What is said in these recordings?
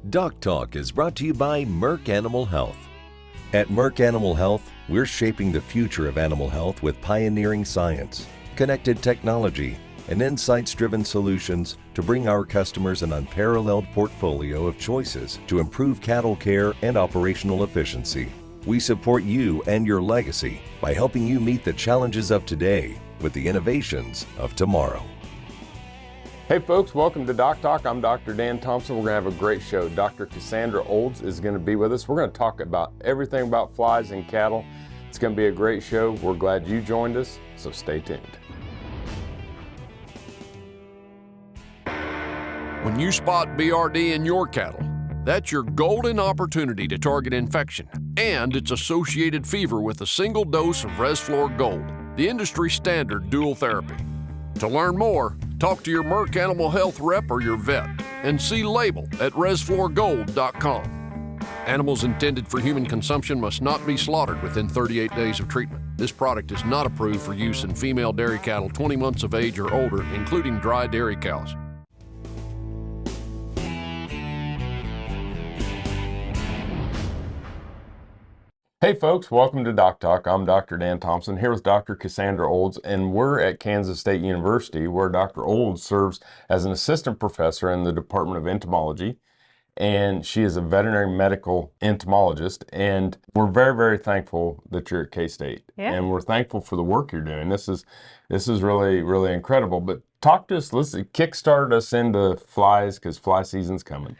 DocTalk is brought to you by Merck Animal Health. At Merck Animal Health, we're shaping the future of animal health with pioneering science, connected technology, and insights-driven solutions to bring our customers an unparalleled portfolio of choices to improve cattle care and operational efficiency. We support you and your legacy by helping you meet the challenges of today with the innovations of tomorrow. Hey folks, welcome to DocTalk. I'm Dr. Dan Thomson. We're going to have a great show. Dr. Cassandra Olds is going to be with us. We're going to talk about everything about flies in cattle. It's going to be a great show. We're glad you joined us, so stay tuned. When you spot BRD in your cattle, that's your golden opportunity to target infection and its associated fever with a single dose of Resflor Gold, the industry standard dual therapy. To learn more, talk to your Merck Animal Health rep or your vet and see label at resflorgold.com. Animals intended for human consumption must not be slaughtered within 38 days of treatment. This product is not approved for use in female dairy cattle 20 months of age or older, including dry dairy cows. Hey folks, welcome to DocTalk. I'm Dr. Dan Thomson here with Dr. Cassandra Olds, and we're at Kansas State University where Dr. Olds serves as an assistant professor in the Department of Entomology, and she is a veterinary medical entomologist, and we're very, very thankful that you're at K-State. Yeah. And we're thankful for the work you're doing. This is really, really incredible. But talk to us, let's kickstart us into flies because fly season's coming.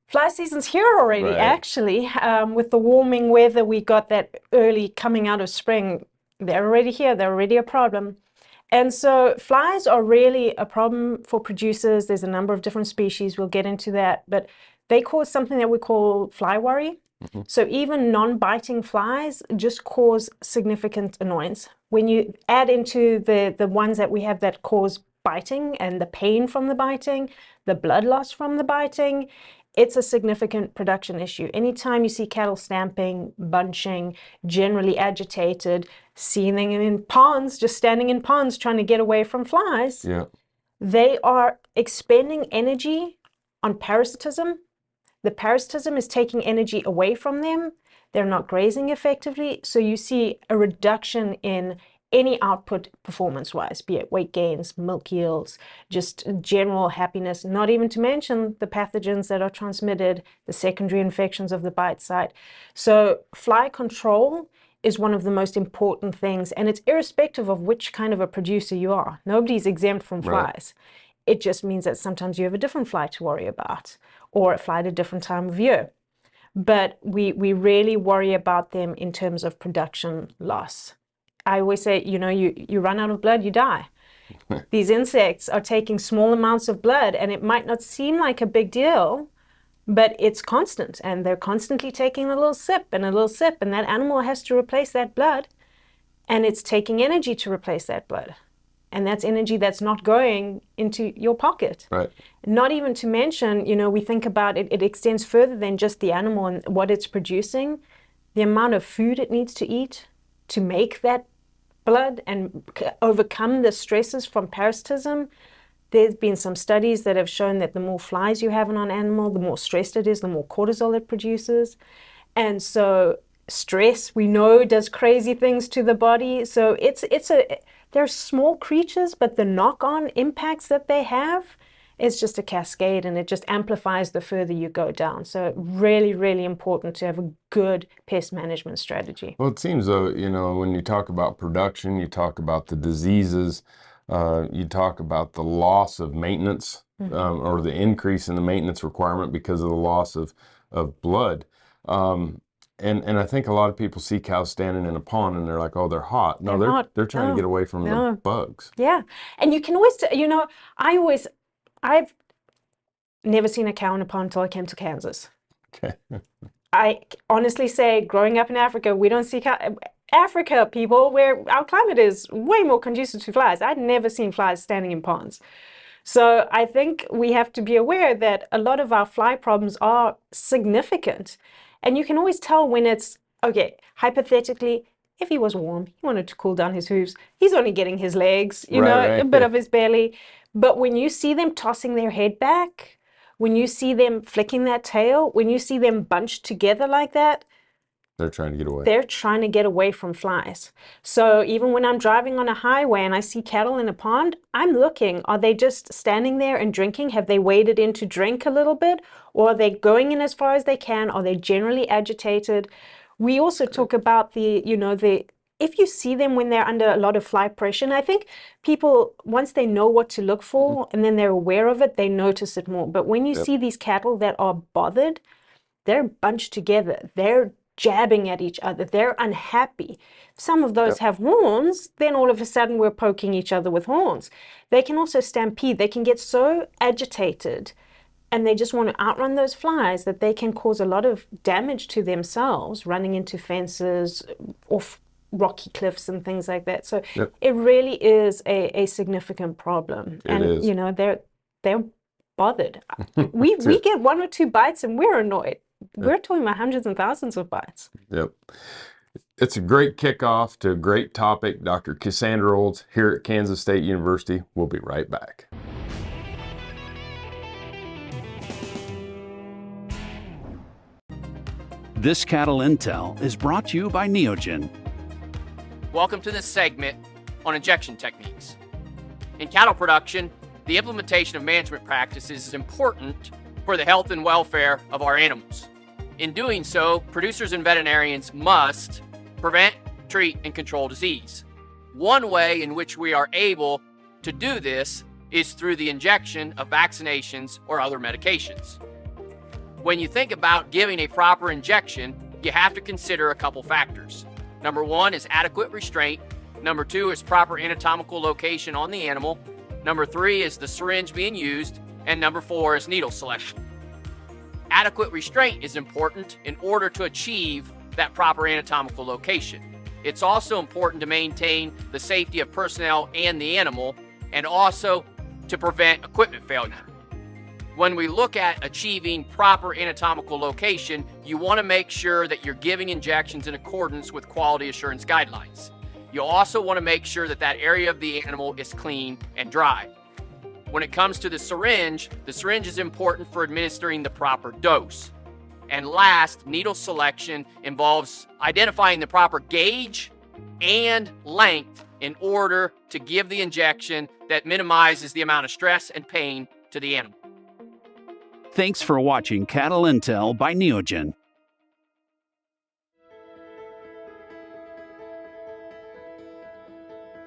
Fly season's here already, Right. actually. With the warming weather, we got that early coming out of spring. They're already here. They're already a problem. And so flies are really a problem for producers. There's a number of different species. We'll get into that. But they cause something that we call fly worry. Mm-hmm. So even non-biting flies just cause significant annoyance. When you add into the ones that we have that cause biting and the pain from the biting, the blood loss from the biting, it's a significant production issue. Anytime you see cattle stamping, bunching, generally agitated, seething in ponds, just standing in ponds trying to get away from flies, Yeah. they are expending energy on parasitism. The parasitism is taking energy away from them. They're not grazing effectively. So you see a reduction in any output performance-wise, be it weight gains, milk yields, just general happiness, not even to mention the pathogens that are transmitted, the secondary infections of the bite site. So fly control is one of the most important things, and it's irrespective of which kind of a producer you are. Nobody's exempt from flies. Right. It just means that sometimes you have a different fly to worry about, or a fly at a different time of year. But we really worry about them in terms of production loss. I always say, you run out of blood, you die. These insects are taking small amounts of blood, and it might not seem like a big deal, but it's constant, and they're constantly taking a little sip, and that animal has to replace that blood, and it's taking energy to replace that blood. And that's energy that's not going into your pocket. Right. Not even to mention, we think about it extends further than just the animal and what it's producing, the amount of food it needs to eat to make that blood and overcome the stresses from parasitism. There's been some studies that have shown that the more flies you have on an animal, the more stressed it is, the more cortisol it produces. And so stress, we know, does crazy things to the body. So they're small creatures, but the knock-on impacts that they have is just a cascade, and it just amplifies the further you go down. So really, really important to have a good pest management strategy. Well, it seems though, when you talk about production, you talk about the diseases, you talk about the loss of maintenance, or the increase in the maintenance requirement because of the loss of blood. And I think a lot of people see cows standing in a pond and they're like, oh, they're hot. No, they're trying to get away from the bugs. Yeah. And you can always, I've never seen a cow in a pond until I came to Kansas. Okay. I honestly say, growing up in Africa, we don't see Africa people, where our climate is way more conducive to flies. I'd never seen flies standing in ponds. So I think we have to be aware that a lot of our fly problems are significant. And you can always tell when it's, okay, hypothetically, if he was warm, he wanted to cool down his hooves, he's only getting his legs, a bit of his belly. But when you see them tossing their head back, when you see them flicking that tail, when you see them bunched together like that, They're trying to get away. they're trying to get away from flies. So even when I'm driving on a highway and I see cattle in a pond, I'm looking, are they just standing there and drinking? Have they waded in to drink a little bit? Or are they going in as far as they can? Are they generally agitated? We also talk about if you see them when they're under a lot of fly pressure, and I think people, once they know what to look for and then they're aware of it, they notice it more. But when you see these cattle that are bothered, they're bunched together. They're jabbing at each other. They're unhappy. Some of those have horns, then all of a sudden we're poking each other with horns. They can also stampede. They can get so agitated and they just want to outrun those flies that they can cause a lot of damage to themselves, running into fences, off rocky cliffs and things like that. So it really is a significant problem. Is. You know, they're bothered. We get 1 or 2 bites and we're annoyed. We're talking about hundreds and thousands of bites. Yep. It's a great kickoff to a great topic. Dr. Cassandra Olds here at Kansas State University. We'll be right back. This Cattle Intel is brought to you by Neogen. Welcome to this segment on injection techniques. In cattle production, the implementation of management practices is important for the health and welfare of our animals. In doing so, producers and veterinarians must prevent, treat, and control disease. One way in which we are able to do this is through the injection of vaccinations or other medications. When you think about giving a proper injection, you have to consider a couple factors. Number 1 is adequate restraint. Number 2 is proper anatomical location on the animal. Number 3 is the syringe being used. And number 4 is needle selection. Adequate restraint is important in order to achieve that proper anatomical location. It's also important to maintain the safety of personnel and the animal, and also to prevent equipment failure. When we look at achieving proper anatomical location, you want to make sure that you're giving injections in accordance with quality assurance guidelines. You also want to make sure that that area of the animal is clean and dry. When it comes to the syringe is important for administering the proper dose. And last, needle selection involves identifying the proper gauge and length in order to give the injection that minimizes the amount of stress and pain to the animal. Thanks for watching Cattle Intel by Neogen.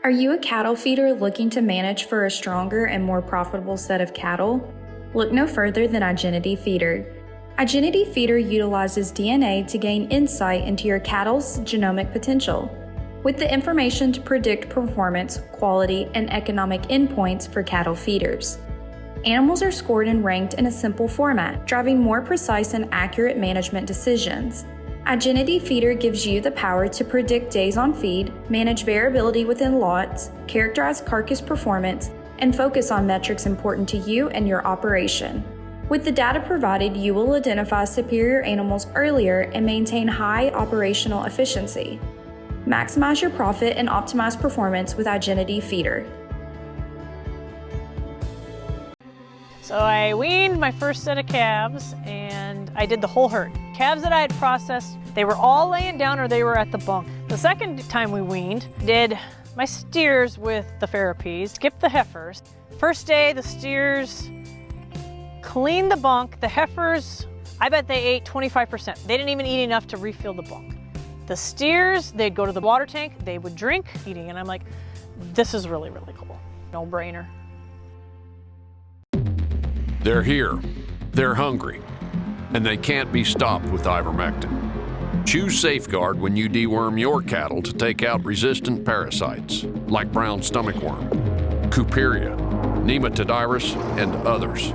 Are you a cattle feeder looking to manage for a stronger and more profitable set of cattle? Look no further than Igenity Feeder. Igenity Feeder utilizes DNA to gain insight into your cattle's genomic potential, with the information to predict performance, quality, and economic endpoints for cattle feeders. Animals are scored and ranked in a simple format, driving more precise and accurate management decisions. Igenity Feeder gives you the power to predict days on feed, manage variability within lots, characterize carcass performance, and focus on metrics important to you and your operation. With the data provided, you will identify superior animals earlier and maintain high operational efficiency. Maximize your profit and optimize performance with Igenity Feeder. So I weaned my first set of calves and I did the whole herd. Calves that I had processed, they were all laying down or they were at the bunk. The second time we weaned, did my steers with the therapies, skipped the heifers. First day, the steers cleaned the bunk. The heifers, I bet they ate 25%. They didn't even eat enough to refill the bunk. The steers, they'd go to the water tank, they would drink, eating, and I'm like, this is really, really cool. No brainer. They're here, they're hungry, and they can't be stopped with ivermectin. Choose Safeguard when you deworm your cattle to take out resistant parasites like brown stomach worm, Cooperia, Nematodirus, and others.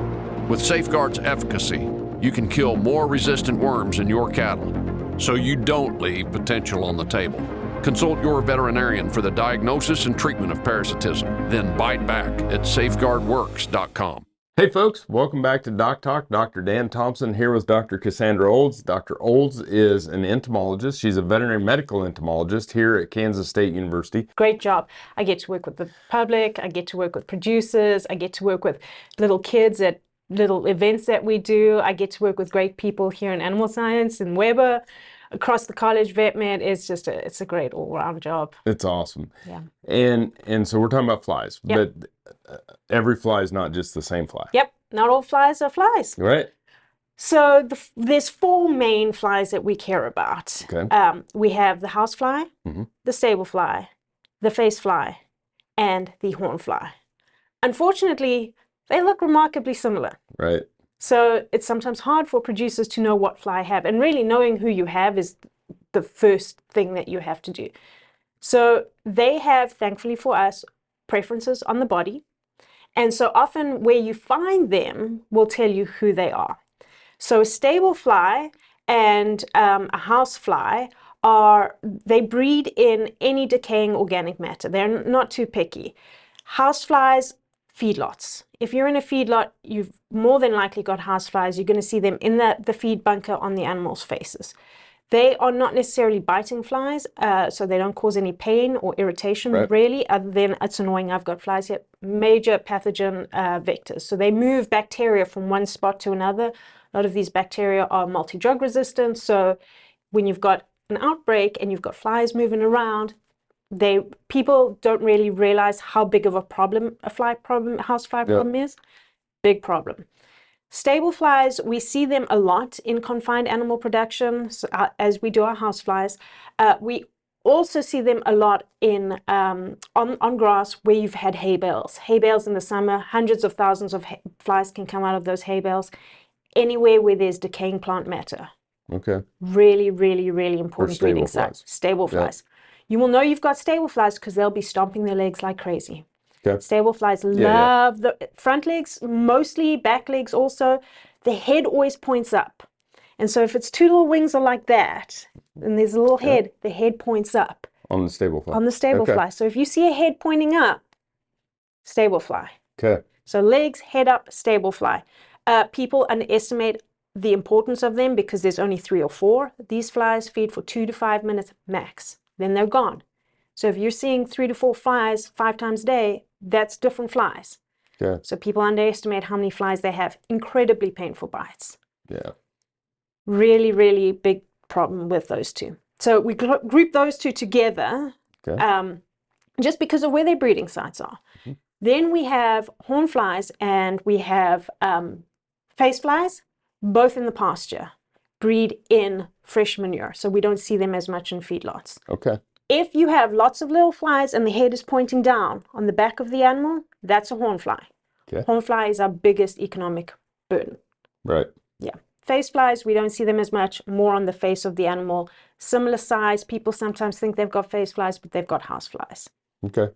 With Safeguard's efficacy, you can kill more resistant worms in your cattle, so you don't leave potential on the table. Consult your veterinarian for the diagnosis and treatment of parasitism. Then bite back at safeguardworks.com. Hey folks, welcome back to DocTalk. Dr. Dan Thomson here with Dr. Cassandra Olds. Dr. Olds is an entomologist. She's a veterinary medical entomologist here at Kansas State University. Great job. I get to work with the public, I get to work with producers, I get to work with little kids at little events that we do. I get to work with great people here in animal science and Weber, across the college, vet med. It's a great all-round job. It's awesome. Yeah. And so we're talking about flies, Yep. but every fly is not just the same fly. Yep, not all flies are flies. Right. So there's 4 main flies that we care about. Okay. We have the housefly, the stable fly, the face fly, and the horn fly. Unfortunately, they look remarkably similar. Right. So it's sometimes hard for producers to know what fly have, and really knowing who you have is the first thing that you have to do. So they have, thankfully for us, preferences on the body. And so often where you find them will tell you who they are. So a stable fly and a house fly they breed in any decaying organic matter. They're not too picky. House flies, feedlots. If you're in a feedlot, you've more than likely got house flies. You're going to see them in the feed bunker on the animals' faces. They are not necessarily biting flies, so they don't cause any pain or irritation, really, other than it's annoying, I've got flies here. Major pathogen vectors. So they move bacteria from one spot to another. A lot of these bacteria are multi-drug resistant, so when you've got an outbreak and you've got flies moving around, people don't really realize how big of a problem a house fly problem is. Big problem. Stable flies, we see them a lot in confined animal production, so, as we do our house flies. We also see them a lot in on grass where you've had hay bales. Hay bales in the summer, hundreds of thousands of flies can come out of those hay bales. Anywhere where there's decaying plant matter. Okay. Really, really, really important breeding site. Stable flies. You will know you've got stable flies because they'll be stomping their legs like crazy. Okay. Stable flies love the front legs, mostly back legs also. The head always points up. And so if its 2 little wings are like that, and there's a little head, the head points up. On the stable fly. On the stable fly. So if you see a head pointing up, stable fly. Okay. So legs, head up, stable fly. People underestimate the importance of them because there's only 3 or 4. These flies feed for 2 to 5 minutes max. Then they're gone. So if you're seeing 3 to 4 flies 5 times a day, that's different flies. Yeah. So people underestimate how many flies they have. Incredibly painful bites. Yeah. Really, really big problem with those 2. So we group those 2 together just because of where their breeding sites are. Then we have horn flies and we have face flies, both in the pasture, breed in fresh manure. So we don't see them as much in feedlots. Okay. If you have lots of little flies and the head is pointing down on the back of the animal, that's a horn fly. Okay. Horn fly is our biggest economic burden. Right. Yeah. Face flies, we don't see them as much, more on the face of the animal. Similar size. People sometimes think they've got face flies, but they've got house flies. Okay.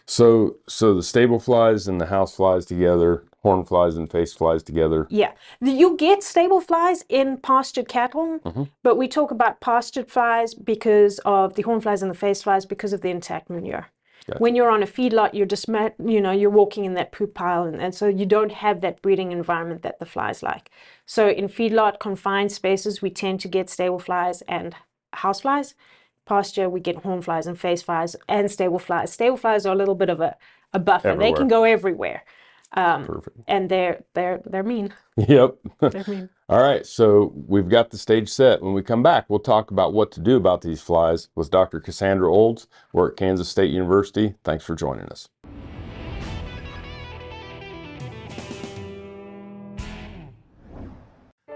So the stable flies and the house flies together, horn flies and face flies together. Yeah. You get stable flies in pastured cattle, but we talk about pastured flies because of the horn flies and the face flies because of the intact manure. Gotcha. When you're on a feedlot, you're just, you're walking in that poop pile, and so you don't have that breeding environment that the flies like. So in feedlot confined spaces, we tend to get stable flies and house flies. Pasture, we get horn flies and face flies and stable flies. Stable flies are a little bit of a buffer. Everywhere. They can go everywhere. Perfect. And they're mean. Yep. They're mean. All right, so we've got the stage set. When we come back, we'll talk about what to do about these flies with Dr. Cassandra Olds. We're at Kansas State University. Thanks for joining us.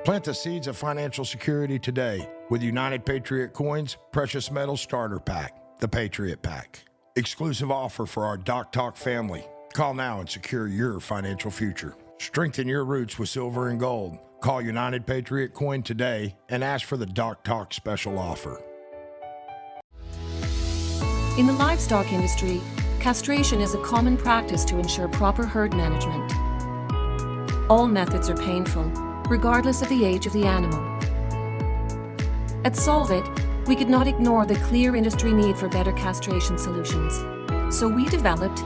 Plant the seeds of financial security today with United Patriot Coins Precious Metal Starter Pack, the Patriot Pack. Exclusive offer for our DocTalk family. Call now and secure your financial future. Strengthen your roots with silver and gold. Call United Patriot Coin today and ask for the DocTalk special offer. In the livestock industry, castration is a common practice to ensure proper herd management. All methods are painful, regardless of the age of the animal. At Solvit, we could not ignore the clear industry need for better castration solutions. So we developed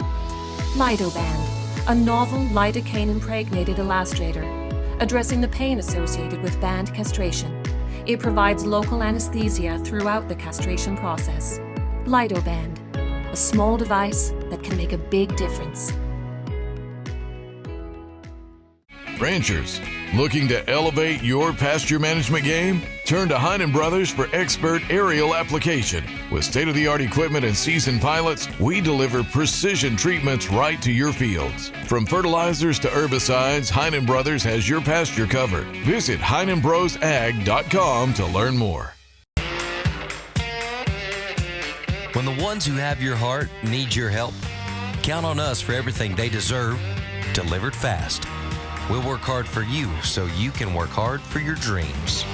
LidoBand, a novel lidocaine impregnated elastrator, addressing the pain associated with band castration. It provides local anesthesia throughout the castration process. LidoBand, a small device that can make a big difference. Ranchers, looking to elevate your pasture management game? Turn to Heinen Brothers for expert aerial application. With state-of-the-art equipment and seasoned pilots, we deliver precision treatments right to your fields. From fertilizers to herbicides, Heinen Brothers has your pasture covered. Visit HeinenBrosAg.com to learn more. When the ones who have your heart need your help, count on us for everything they deserve, delivered fast. We'll work hard for you so you can work hard for your dreams.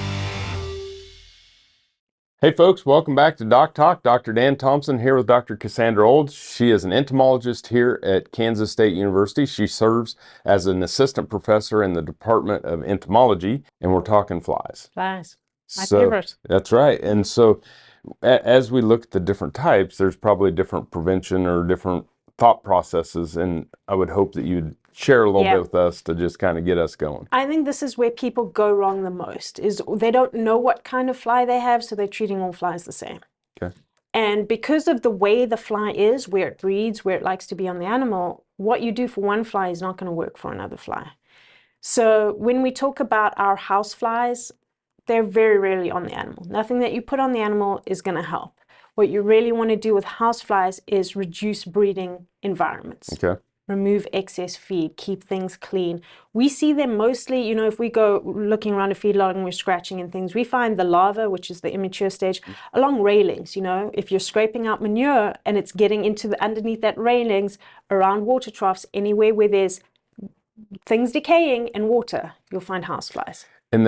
Hey folks, welcome back to DocTalk. Dr. Dan Thomson here with Dr. Cassandra Olds. She is an entomologist here at Kansas State University. She serves as an assistant professor in the Department of Entomology, and we're talking flies. Flies, my favorite. That's right. And so as we look at the different types, there's probably different prevention or different thought processes, and I would hope that you'd share a little bit with us to just kind of get us going. I think this is where people go wrong the most, is they don't know what kind of fly they have, so they're treating all flies the same. Okay. And because of the way the fly is, where it breeds, where it likes to be on the animal, what you do for one fly is not going to work for another fly. So when we talk about our house flies, they're very rarely on the animal. Nothing that you put on the animal is going to help. What you really want to do with house flies is reduce breeding environments. Okay. Remove excess feed, keep things clean. We see them mostly, you know, if we go looking around a feedlot and we're scratching and things, we find the larva, which is the immature stage, along railings. You know, if you're scraping out manure and it's getting into the underneath that railings, around water troughs, anywhere where there's things decaying and water, you'll find houseflies. And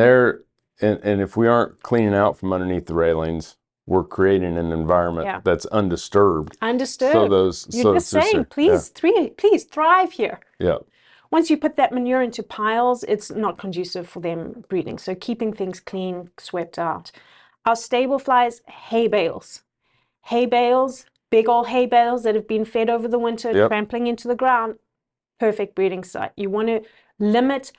if we aren't cleaning out from underneath the railings, we're creating an environment that's undisturbed. Undisturbed. So those, you're just saying, please thrive here. Yeah. Once you put that manure into piles, it's not conducive for them breeding. So keeping things clean, swept out. Our stable flies, hay bales. Hay bales, big old hay bales that have been fed over the winter, trampling into the ground, perfect breeding site. You want to limit,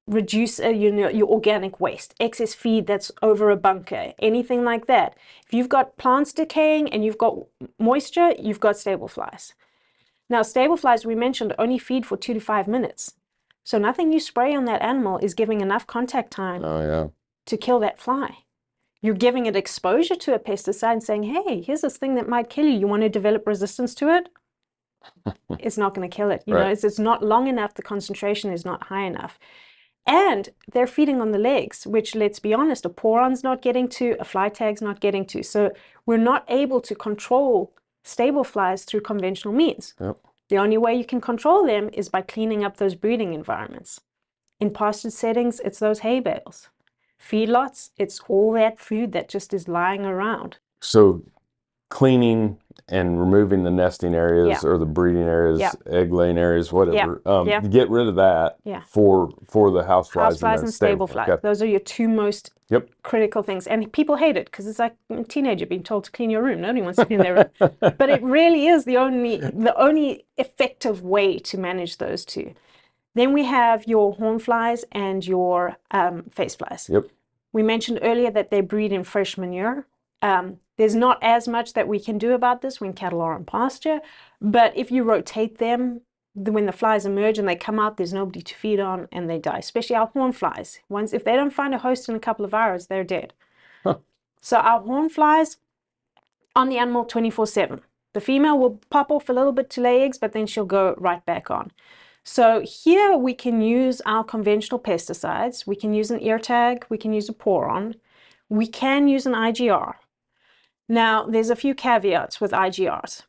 reduce your organic waste, excess feed that's over a bunker, anything like that. If you've got plants decaying and you've got moisture, you've got stable flies. Now, stable flies, we mentioned, only feed for 2 to 5 minutes. So nothing you spray on that animal is giving enough contact time to kill that fly. You're giving it exposure to a pesticide and saying, hey, here's this thing that might kill you. You want to develop resistance to it? It's not going to kill it. You know, it's not long enough. The concentration is not high enough. And they're feeding on the legs, which, let's be honest, a poron's not getting to, a fly tag's not getting to. So we're not able to control stable flies through conventional means. The only way you can control them is by cleaning up those breeding environments. In pastured settings, it's those hay bales. Feedlots, it's all that food that just is lying around. So cleaning and removing the nesting areas or the breeding areas, egg laying areas, whatever. Get rid of that for the house flies and stable flies. Okay. Those are your two most critical things. And people hate it because it's like a teenager being told to clean your room. Nobody wants to clean their room. But it really is the only effective way to manage those two. Then we have your horn flies and your face flies. We mentioned earlier that they breed in fresh manure. There's not as much that we can do about this when cattle are on pasture, but if you rotate them, when the flies emerge and they come out, there's nobody to feed on and they die, especially our horn flies. If they don't find a host in a couple of hours, they're dead. So our horn flies on the animal 24/7. The female will pop off a little bit to lay eggs, but then she'll go right back on. So here we can use our conventional pesticides. We can use an ear tag, we can use a poron, we can use an IGR. Now, there's a few caveats with IGRs.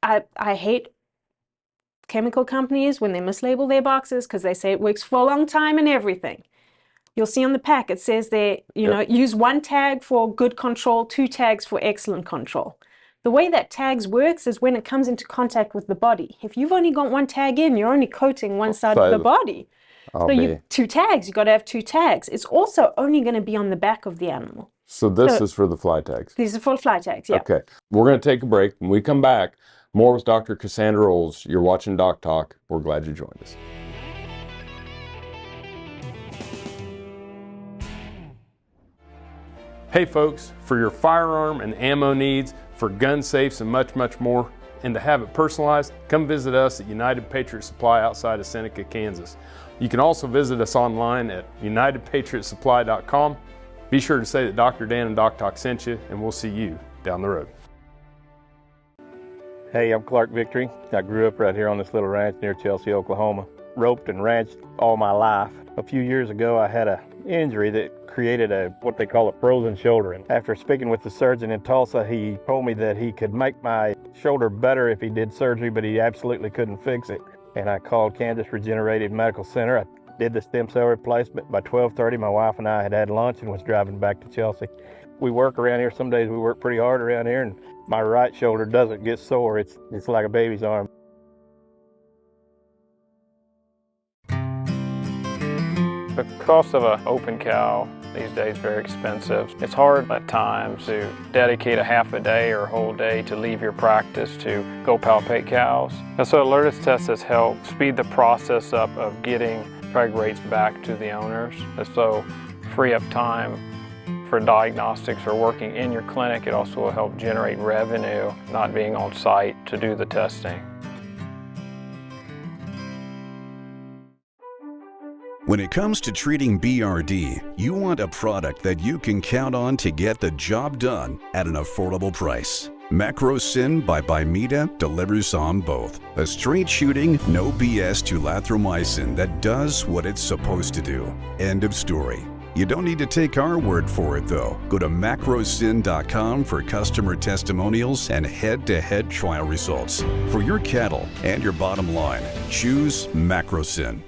I hate chemical companies when they mislabel their boxes because they say it works for a long time and everything. You'll see on the pack, it says they, use 1 tag for good control, 2 tags for excellent control. The way that tags works is when it comes into contact with the body. If you've only got 1 tag in, you're only coating one side of the body. So you 2 tags, you've got to have 2 tags. It's also only going to be on the back of the animal. So this is for the fly tags? These are for fly tags, yeah. Okay. We're going to take a break. When we come back, more with Dr. Cassandra Olds. You're watching DocTalk. We're glad you joined us. Hey folks, for your firearm and ammo needs, for gun safes and much, much more, and to have it personalized, come visit us at United Patriot Supply outside of Seneca, Kansas. You can also visit us online at unitedpatriotsupply.com. Be sure to say that Dr. Dan and DocTalk sent you, and we'll see you down the road. Hey, I'm Clark Victory. I grew up right here on this little ranch near Chelsea, Oklahoma. Roped and ranched all my life. A few years ago, I had an injury that created what they call a frozen shoulder. And after speaking with the surgeon in Tulsa, he told me that he could make my shoulder better if he did surgery, but he absolutely couldn't fix it. And I called Kansas Regenerative Medical Center. I did the stem cell replacement. By 12:30, my wife and I had lunch and was driving back to Chelsea. We work around here. Some days we work pretty hard around here, and my right shoulder doesn't get sore. It's like a baby's arm. The cost of an open cow these days is very expensive. It's hard at times to dedicate a half a day or a whole day to leave your practice to go palpate cows. And so Alertus test has helped speed the process up of getting preg rates back to the owners. And so free up time for diagnostics or working in your clinic. It also will help generate revenue, not being on site to do the testing. When it comes to treating BRD, you want a product that you can count on to get the job done at an affordable price. Macrosyn by Bimeda delivers on both. A straight shooting, no BS tulathromycin that does what it's supposed to do. End of story. You don't need to take our word for it though. Go to macrosyn.com for customer testimonials and head-to-head trial results. For your cattle and your bottom line, choose Macrosyn.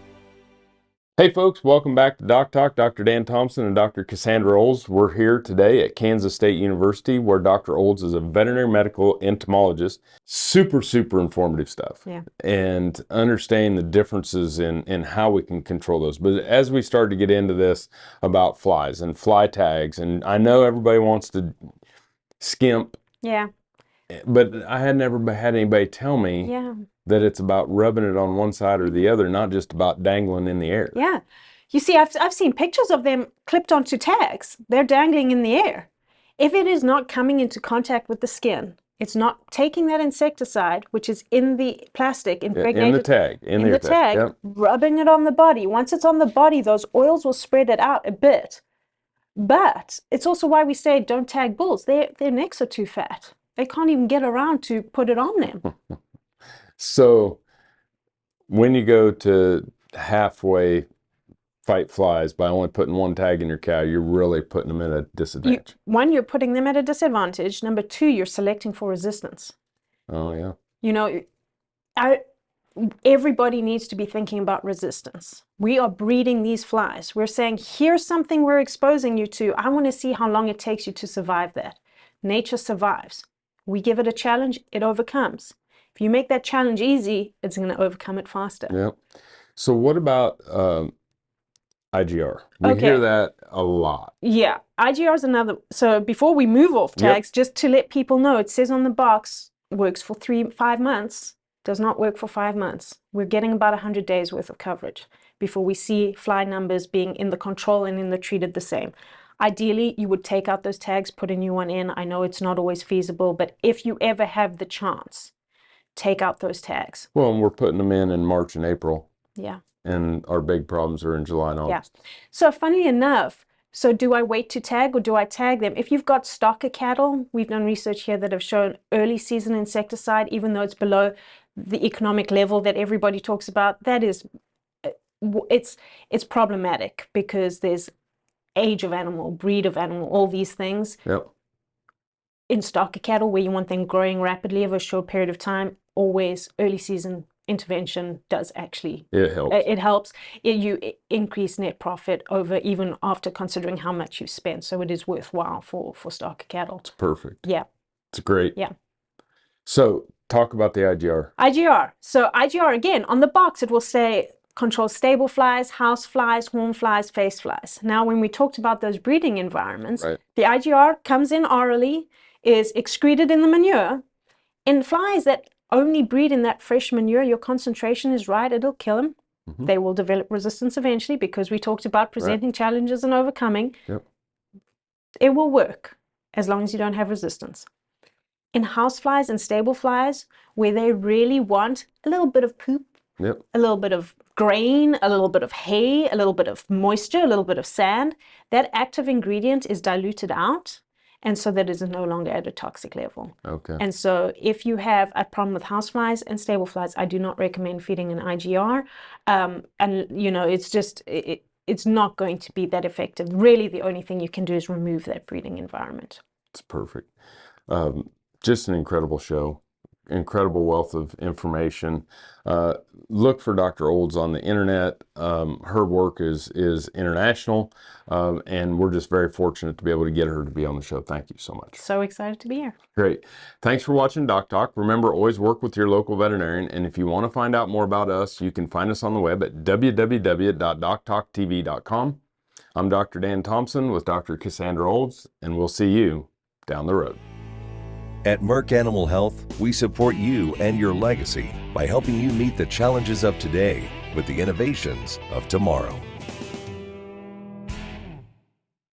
Hey folks, welcome back to DocTalk. Dr. Dan Thomson and Dr. Cassandra Olds. We're here today at Kansas State University, where Dr. Olds is a veterinary medical entomologist. Super informative stuff. Yeah. And understanding the differences in how we can control those. But as we start to get into this about flies and fly tags, and I know everybody wants to skimp. Yeah. But I had never had anybody tell me that it's about rubbing it on one side or the other, not just about dangling in the air. Yeah. You see, I've seen pictures of them clipped onto tags. They're dangling in the air. If it is not coming into contact with the skin, it's not taking that insecticide, which is in the plastic, impregnated in the tag, in the tag, yep. rubbing it on the body. Once it's on the body, those oils will spread it out a bit. But it's also why we say don't tag bulls. Their necks are too fat. They can't even get around to put it on them. So when you go to halfway fight flies by only putting one tag in your cow, you're really putting them at a disadvantage. One, you're putting them at a disadvantage. Number two, you're selecting for resistance. Oh, yeah. You know, everybody needs to be thinking about resistance. We are breeding these flies. We're saying, here's something we're exposing you to. I want to see how long it takes you to survive that. Nature survives. We give it a challenge, it overcomes. If you make that challenge easy, it's going to overcome it faster. Yeah. So what about IGR? We hear that a lot. Yeah, IGR is another. So before we move off tags, just to let people know, it says on the box, works for 5 months, does not work for 5 months. We're getting about 100 days worth of coverage before we see fly numbers being in the control and in the treated the same. Ideally, you would take out those tags, put a new one in. I know it's not always feasible, but if you ever have the chance, take out those tags. Well, and we're putting them in March and April. Yeah. And our big problems are in July and August. Yeah. So funnily enough, so do I wait to tag or do I tag them? If you've got stocker cattle, we've done research here that have shown early season insecticide, even though it's below the economic level that everybody talks about, that is, it's problematic because there's age of animal, breed of animal, all these things. Yep. In stocker cattle, where you want them growing rapidly over a short period of time, always early season intervention does actually. It helps. It helps. You increase net profit over even after considering how much you spend. So it is worthwhile for stocker cattle. It's perfect. Yeah. It's great. Yeah. So talk about the IGR. IGR. So IGR, again, on the box, it will say control stable flies, house flies, horn flies, face flies. Now, when we talked about those breeding environments, the IGR comes in orally, is excreted in the manure. In flies that only breed in that fresh manure, your concentration is right, it'll kill them. Mm-hmm. They will develop resistance eventually because we talked about presenting challenges and overcoming. Yep. It will work as long as you don't have resistance. In houseflies and stable flies, where they really want a little bit of poop, Yep. a little bit of grain, a little bit of hay, a little bit of moisture, a little bit of sand, that active ingredient is diluted out, and so that is no longer at a toxic level. Okay. And so if you have a problem with houseflies and stable flies, I do not recommend feeding an IGR. And it's just, it's not going to be that effective. Really, the only thing you can do is remove that breeding environment. It's perfect. Just an incredible show. Incredible wealth of information. Look for Dr. Olds on the internet. Her work is international, and we're just very fortunate to be able to get her to be on the show. Thank you so much. So excited to be here. Great. Thanks for watching DocTalk. Remember, always work with your local veterinarian, and if you want to find out more about us, you can find us on the web at www.doctalktv.com. I'm Dr. Dan Thomson with Dr. Cassandra Olds, and we'll see you down the road. At Merck Animal Health, we support you and your legacy by helping you meet the challenges of today with the innovations of tomorrow.